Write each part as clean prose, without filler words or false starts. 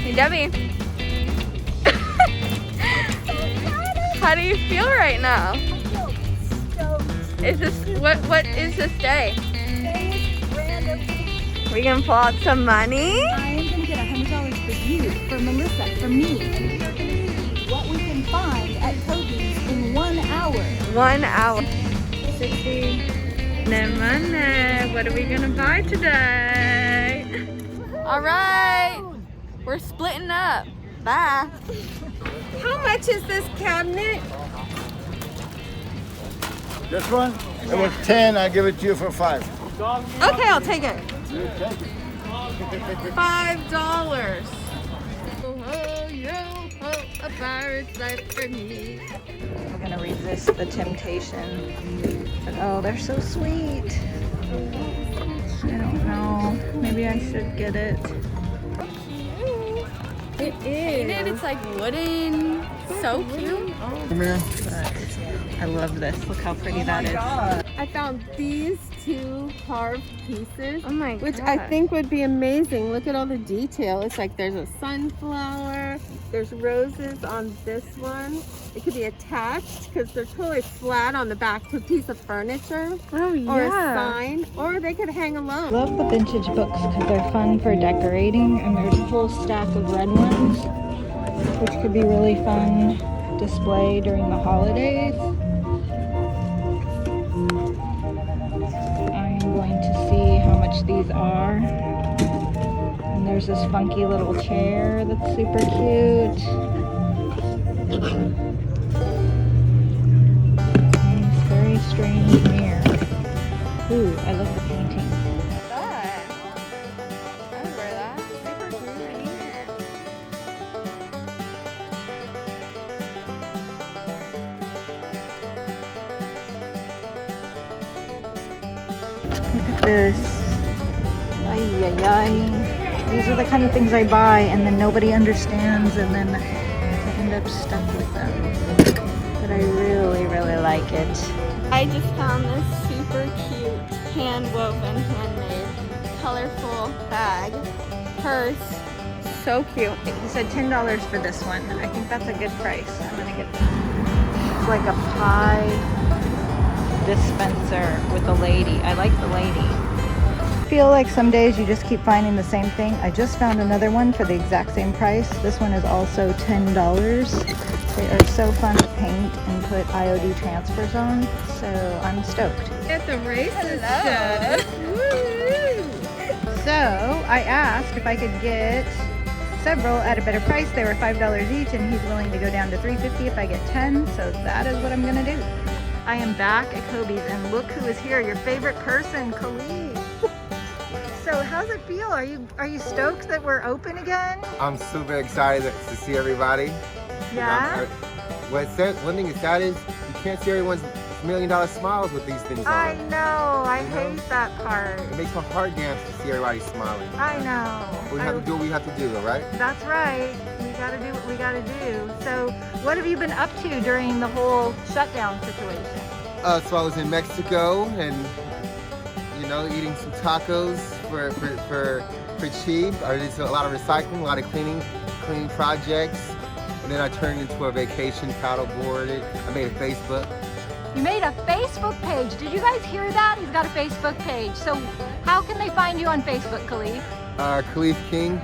Hey, Debbie. How do you feel right now? I feel stoked. Is this what is this day? Today is grand opening. We gonna pull out some money? I am going to get $100 for you, for Melissa, for me, and we are going to see what we can find at Kobey's in 1 hour. 1 hour. 60. Money. What are we gonna buy today? All right, we're splitting up. Bye. How much is this cabinet? This one? It was 10, I give it to you for 5. Okay, I'll take it. You take it. $5. Oh, yo, oh, a pirate's life for me. I'm gonna resist the temptation. But oh, they're so sweet. I don't know. Maybe I should get it. It is. It's like wooden. So cute. Come here. But I love this. Look how pretty that is. I found these 2 carved pieces, Oh my god. which I think would be amazing. Look at all the detail. It's like there's a sunflower, there's roses on this one. It could be attached because they're totally flat on the back to a piece of furniture Oh yeah. or a sign, or they could hang alone. Love the vintage books because they're fun for decorating, and there's a whole stack of red ones, which could be really fun display during the holidays. I'm going to see how much these are. And there's this funky little chair that's super cute. And this very strange mirror. Ooh, I love the painting. That. I would wear that. Super pretty. Look at this. Ay, ay, ay. These are the kind of things I buy and then nobody understands, and then I end up stuck with them. But I really, really like it. I just found this super cute hand-woven, handmade, colorful bag. Purse. So cute. He said $10 for this one. I think that's a good price. I'm gonna get that. It's like a pie dispenser with a lady. I like the lady. I feel like some days you just keep finding the same thing. I just found another one for the exact same price. This one is also $10. They are so fun to paint and put IOD transfers on, so I'm stoked. At the races. Hello. So I asked if I could get several at a better price. They were $5 each, and he's willing to go down to $3.50 if I get 10, so that is what I'm gonna do. I am back at Kobey's, and look who is here, your favorite person, Colleen. So how's it feel? Are you stoked that we're open again? I'm super excited to see everybody. Yeah? One thing that's sad is you can't see everyone's $1 million smiles with these things I on. know, I You know? hate that part. It makes my heart dance to see everybody smiling. I know. But we have to do what we have to do, all right? That's right. We gotta do what we gotta do. So what have you been up to during the whole shutdown situation? So I was in Mexico and, you know, eating some tacos for cheap. I did a lot of recycling, a lot of cleaning projects. And then I turned into a vacation, paddleboarded. I made a Facebook. You made a Facebook page. Did you guys hear that? He's got a Facebook page. So how can they find you on Facebook, Khalif? Khalif King.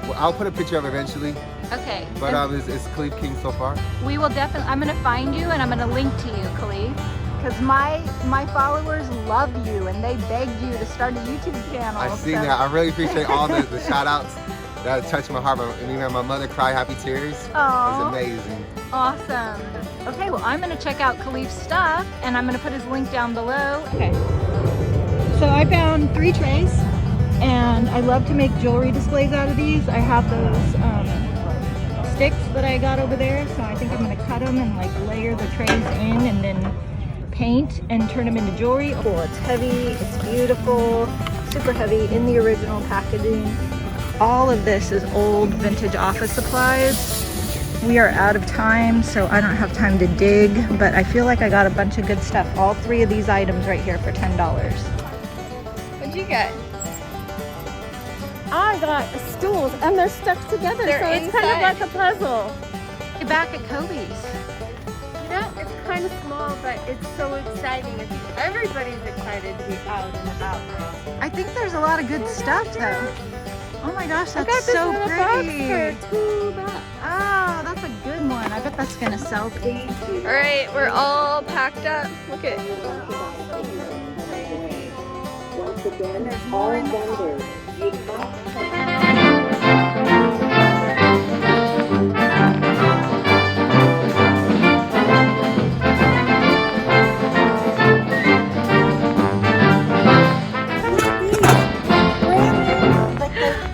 Well, I'll put a picture of it eventually. Okay. But it's Khalif King so far. We will definitely, I'm gonna find you and I'm gonna link to you, Khalif. Because my followers love you and they begged you to start a YouTube channel. I've seen that. I really appreciate all the shout outs. That touched my heart. I mean, my mother cried happy tears. It was amazing. Awesome. Okay, well, I'm going to check out Khalif's stuff, and I'm going to put his link down below. Okay. So I found 3 trays, and I love to make jewelry displays out of these. I have those sticks that I got over there, so I think I'm going to cut them and like layer the trays in and then paint and turn them into jewelry. Cool, it's heavy, it's beautiful, super heavy in the original packaging. All of this is old vintage office supplies. We are out of time, so I don't have time to dig, but I feel like I got a bunch of good stuff. All 3 of these items right here for $10. What'd you get? I got stools and they're stuck together. They're so it's kind of inside. like a puzzle. You're back at Kobey's. You know, it's kind of small, but it's so exciting. I think everybody's excited to be out and about now. I think there's a lot of good stuff though. Oh my gosh, I got that's this so little pretty. box for $2. Oh, that's a good one. I bet that's gonna sell. All right, we're all packed up. Look at. And there's more in the car.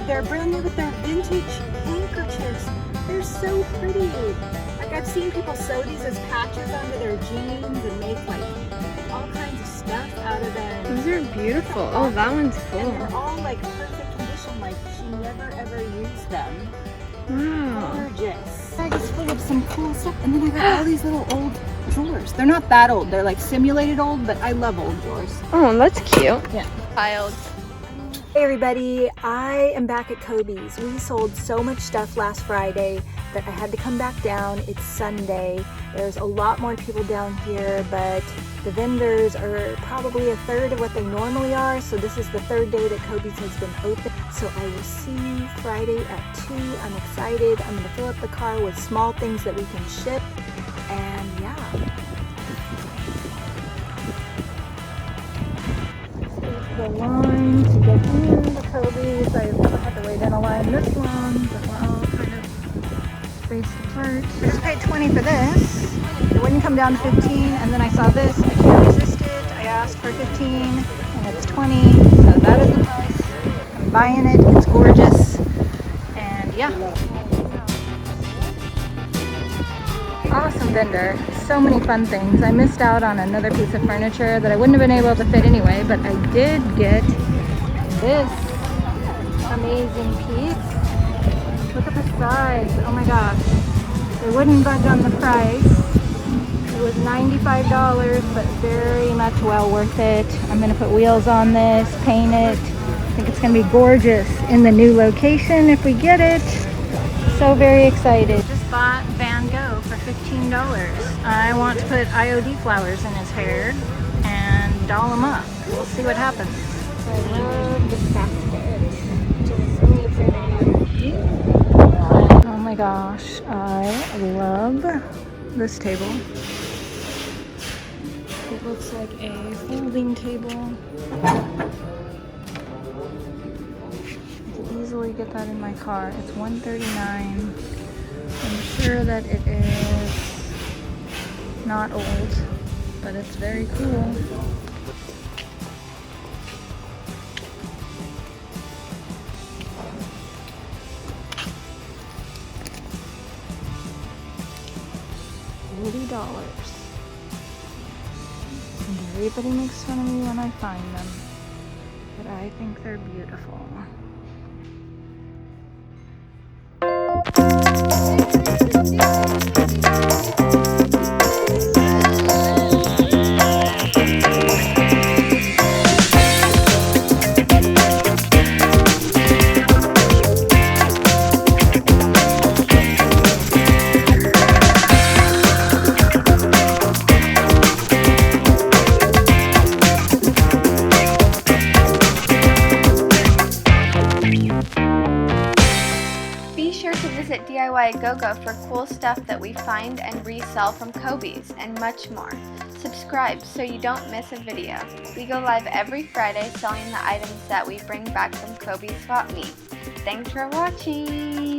They're brand new with their vintage handkerchiefs. They're so pretty. Like I've seen people sew these as patches onto their jeans and make like all kinds of stuff out of them. These are beautiful. Oh, that one's And cool. they're all like perfect condition, like she never ever used them. Wow. Gorgeous. Bag is full of some cool stuff. And then I got all these little old drawers. They're not that old. They're like simulated old, but I love old drawers. Oh, that's cute. Piled. Hey everybody, I am back at Kobey's. We sold so much stuff last Friday that I had to come back down. It's Sunday. There's a lot more people down here, but the vendors are probably a third of what they normally are. So this is the third day that Kobey's has been open. So I will see you Friday at 2. I'm excited. I'm gonna fill up the car with small things that we can ship. And yeah. The line to get into Kobey's. I've never had to wait in a line this long, but we're all kind of spaced apart. I just paid 20 for this. It wouldn't come down to 15, and then I saw this. I can't resist it. I asked for 15, and it's 20, so that is the price. I'm buying it. It's gorgeous, and yeah. Awesome vendor. So many fun things. I missed out on another piece of furniture that I wouldn't have been able to fit anyway, but I did get this amazing piece. Look at the size. Oh my gosh. They wouldn't budge on the price. It was $95, but very much well worth it. I'm going to put wheels on this, paint it. I think it's going to be gorgeous in the new location if we get it. So very excited. Just bought Van Gogh for $15. I want to put IOD flowers in his hair and doll him up. We'll see what happens. I love this basket. Just so pretty. Oh my gosh, I love this table. It looks like a folding table. Easily get that in my car. It's $139. I'm sure that it is not old, but it's very cool. $40. And everybody makes fun of me when I find them, but I think they're beautiful. Be sure to visit DIY Go-Go for cool stuff that we find and resell from Kobey's and much more. Subscribe so you don't miss a video. We go live every Friday selling the items that we bring back from Kobey's swap meet. Thanks for watching!